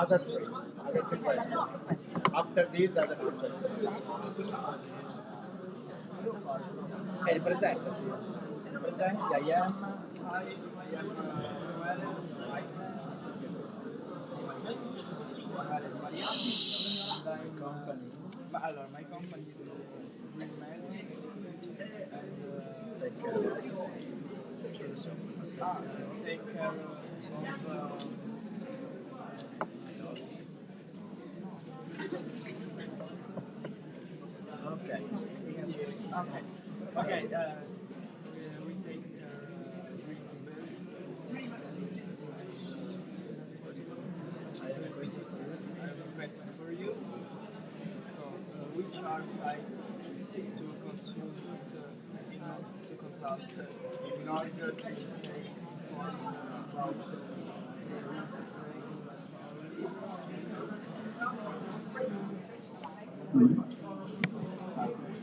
Other three questions. After these are the three questions. Presentati, I am. Hi, I am my company is Green Mesons and take care of Okay. Okay. We take green I have a question for you. So, which are sites to consult in order to stay informed about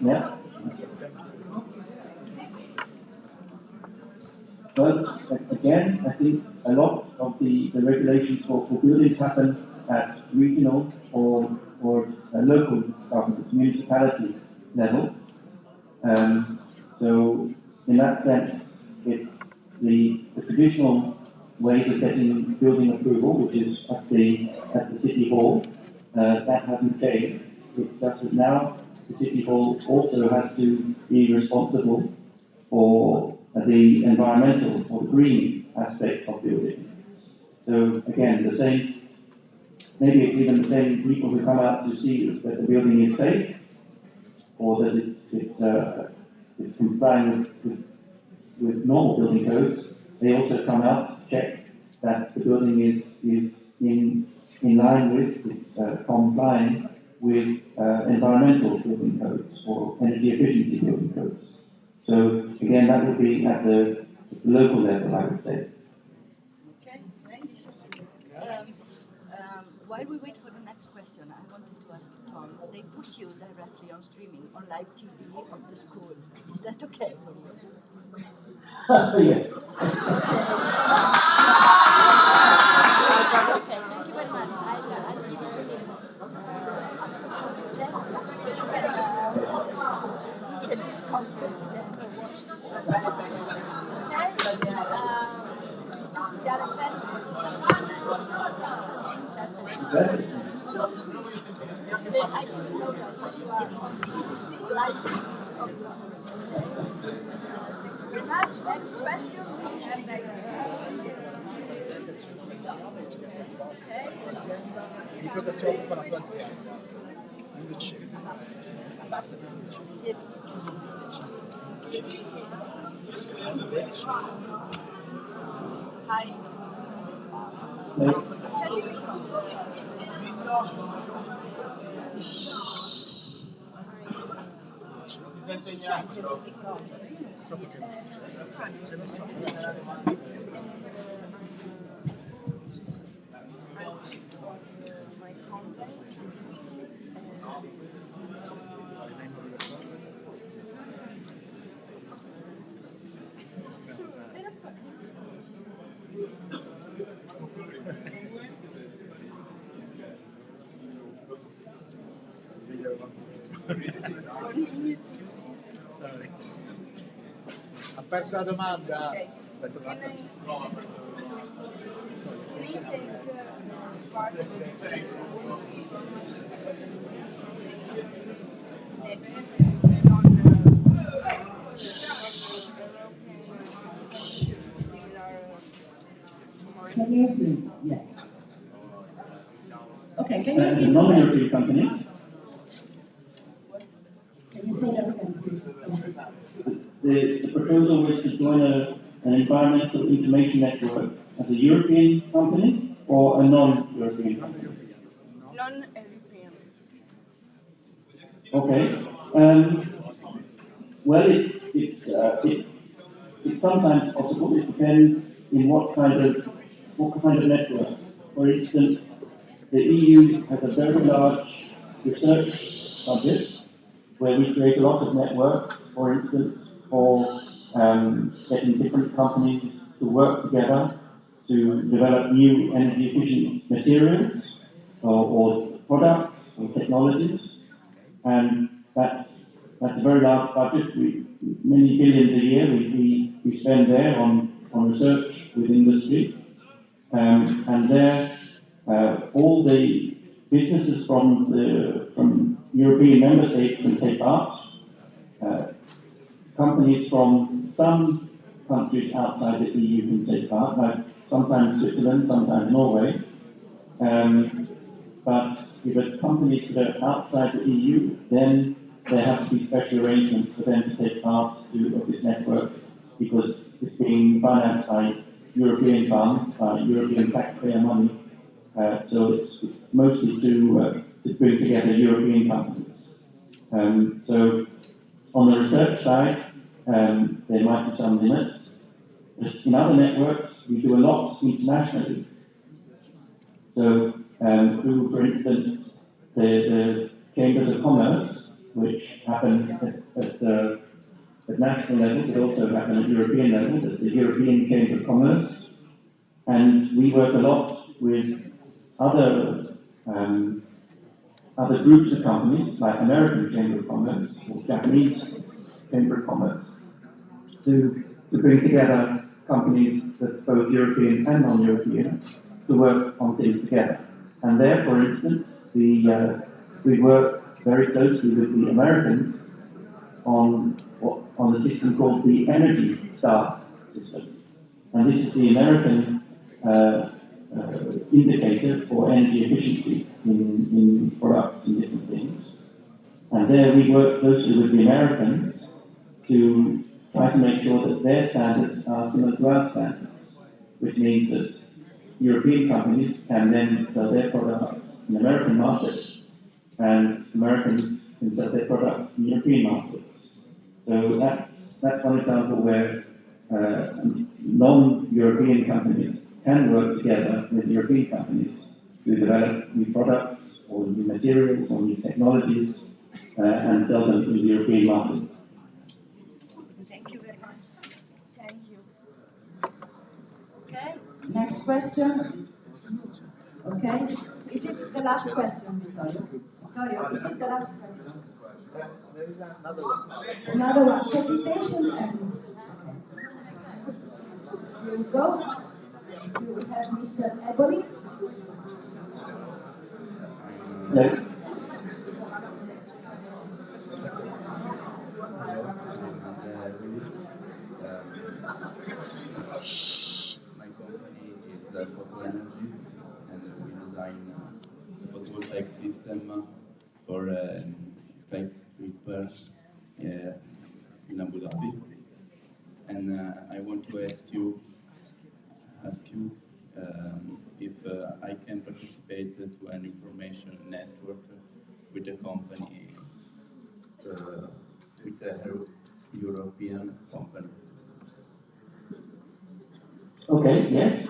Yeah. Well, again, I think a lot of the regulations for buildings happen at regional or local government, municipality level. So in that sense, it's the traditional ways of getting building approval, which is at the City Hall, that hasn't changed. It's just that now the City Hall also has to be responsible for the environmental or green aspect of building. So again, the same, maybe it's even the same people who come out to see that the building is safe, or that it's complying with normal building codes. They also come out to check that the building is in line with, complying with environmental building codes or energy efficiency building codes. So again, that would be at the local level, I would say. Okay, thanks. While we wait for the next question, I wanted to ask Tom, they put you directly on streaming, on live TV of the school. Is that okay for you? Yes. Okay, thank you very much. I'll give you the link. So you can use conference again or watch this presentation. Okay? We are very So, I didn't know that you are on TV live. Thank you very much. Next question, we have Di cosa si occupa la tua azienda? Induce. Basta per induce. Hi. So che non si sa. Sorry. Ha perso la domanda. Can you hear me? Yes. Okay, can you a repeat non-European company. Can you say that again, please? The proposal was to join an environmental information network as a European company or a non-European company. Non-European. Okay. Well, it's sometimes possible. It depends in what kind of network. For instance, the EU has a very large research budget where we create a lot of networks, for instance, for getting different companies to work together to develop new energy efficient materials or products or technologies. And that's a very large budget. Many billions a year we spend there on research with industry. And there, all the businesses from European member states can take part. Companies from some countries outside the EU can take part, like sometimes Switzerland, sometimes Norway. But if it's companies that are outside the EU, then there have to be special arrangements for them to take part of this network because it's being financed by European funds, by European taxpayer money. So it's mostly to bring together European companies. So on the research side, there might be some limits. But in other networks, we do a lot internationally. So through, for instance, the Chambers of Commerce, which happen at national level, but also happen at European level, at the European Chamber of Commerce. And we work a lot with other groups of companies, like American Chamber of Commerce or Japanese Chamber of Commerce, to bring together companies that both European and non-European to work on things together. And there, for instance, we work very closely with the Americans on the system called the Energy Star system. And this is the American indicator for energy efficiency in products and different things. And there we work closely with the Americans to try to make sure that their standards are similar to our standards, which means that European companies can then sell their products in American markets, and Americans can sell their products in European markets. So that's one example where non-European companies can work together with European companies to develop new products or new materials or new technologies and sell them to the European market. Thank you very much. Thank you. Okay. Next question. Okay. Is it the last question, Vittorio? Vittorio, is it the last question? There is another one. Another one. So be patient and here we go. You have Mr. Eboli. Yes. My company is Photo Energy, and we design photovoltaic system for Skype in Abu Dhabi. And I want to ask you if I can participate to an information network with a company, with a European company. Okay, yes.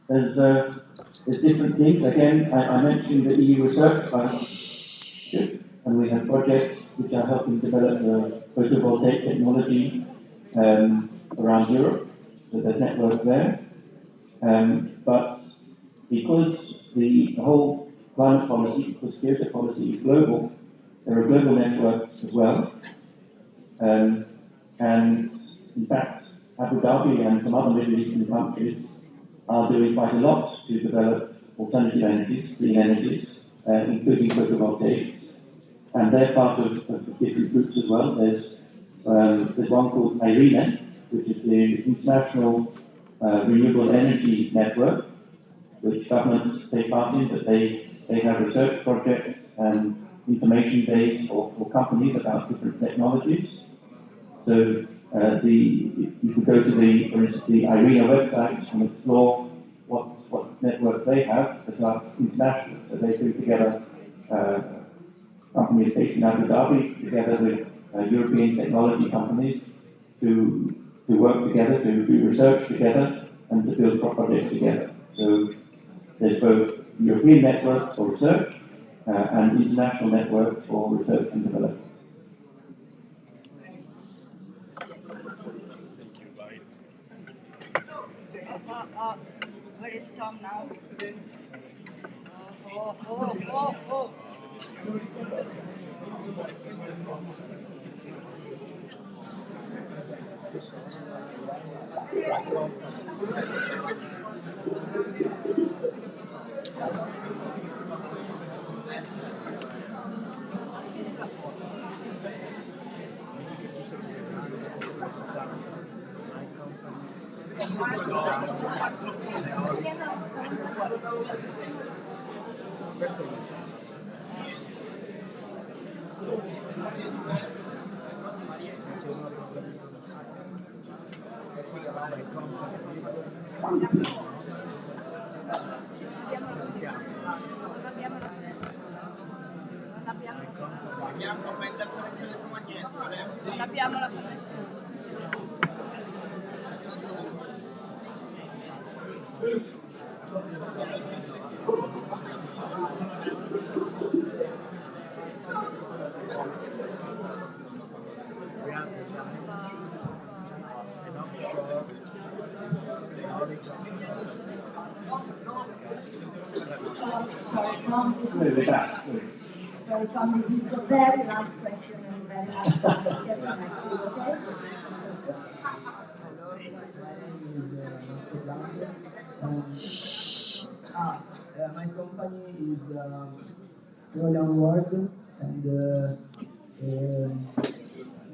There's different things. Again, I mentioned the EU Research Fund, and we have projects which are helping develop the photovoltaic technology around Europe. So there's networks there. But because the whole climate policy, because Kyoto policy is global, there are global networks as well. And in fact, Abu Dhabi and some other Middle Eastern countries are doing quite a lot to develop alternative energies, clean energies, including photovoltaics. And they're part of different groups as well. There's one called IRENA, which is the International Renewable Energy Network, which governments take part in, but they They have research projects and information days for companies about different technologies. So you can go to for instance, the IRENA website and explore what networks they have that are international. So they bring together companies based in Abu Dhabi together with European technology companies to work together, to do research together, and to build projects together. So there's both European networks for research and international networks for research and development. Where is Tom now? Non abbiamo la connessione. Sorry, Tom, this is the very last question and very last topic. Get connected, okay? My company is Lavoro, and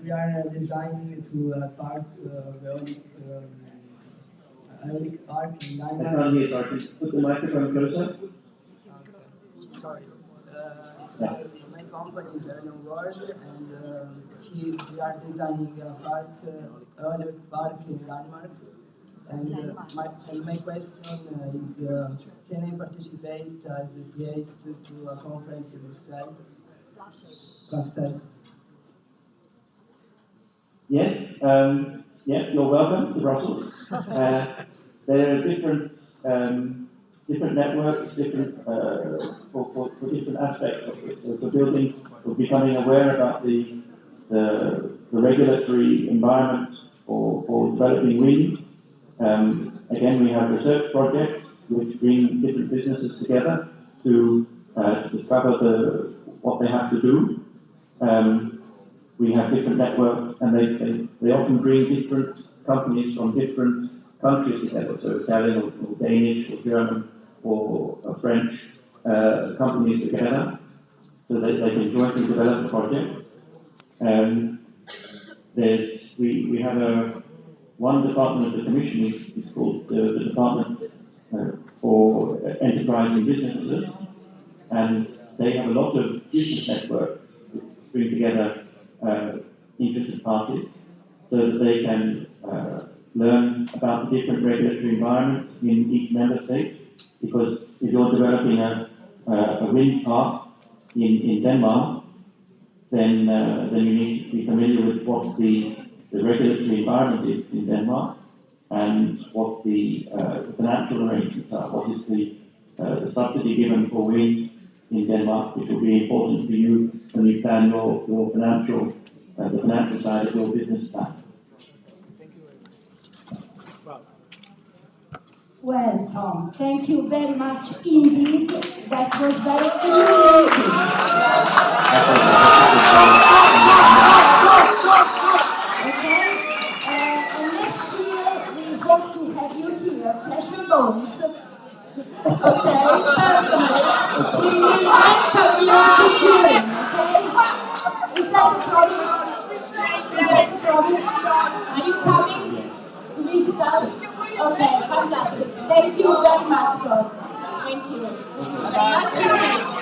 we are designing to a park, aeolic park in Danie. Sorry, put the microphone closer. Sorry. My company is Lavoro, and we are designing a park, aeolic park in Denmark. And my question is, can I participate as a PA to a conference in Brussels? Process. Yes, you're welcome to Brussels. There are different networks, for different aspects of it. So building, or becoming aware about the regulatory environment for developing wind. Again, we have research projects which bring different businesses together to discover what they have to do. We have different networks, and they often bring different companies from different countries together, so Italian or Danish or German or French companies together, so that they can jointly develop a project. We have one department of the Commission is called the Department for Enterprise and Businesses, and they have a lot of business networks which bring together interested parties so that they can learn about the different regulatory environments in each member state. Because if you're developing a wind park in Denmark, then you need to be familiar with what the regulatory environment is in Denmark and what the financial arrangements are. What is the subsidy given for wind in Denmark, which will be important for you when you plan your financial the financial side of your business plan. Thank you very much. Well, Tom, thank you very much indeed. That was very illuminating. Okay, and next year we hope to have you here, flesh and bones. Okay, personally, we will welcome you to Turin, okay? Is that a promise? Is that a promise? Are you coming to visit us? Okay, fantastic. Thank you very much, Tom. Thank you. Bye-bye. Until next.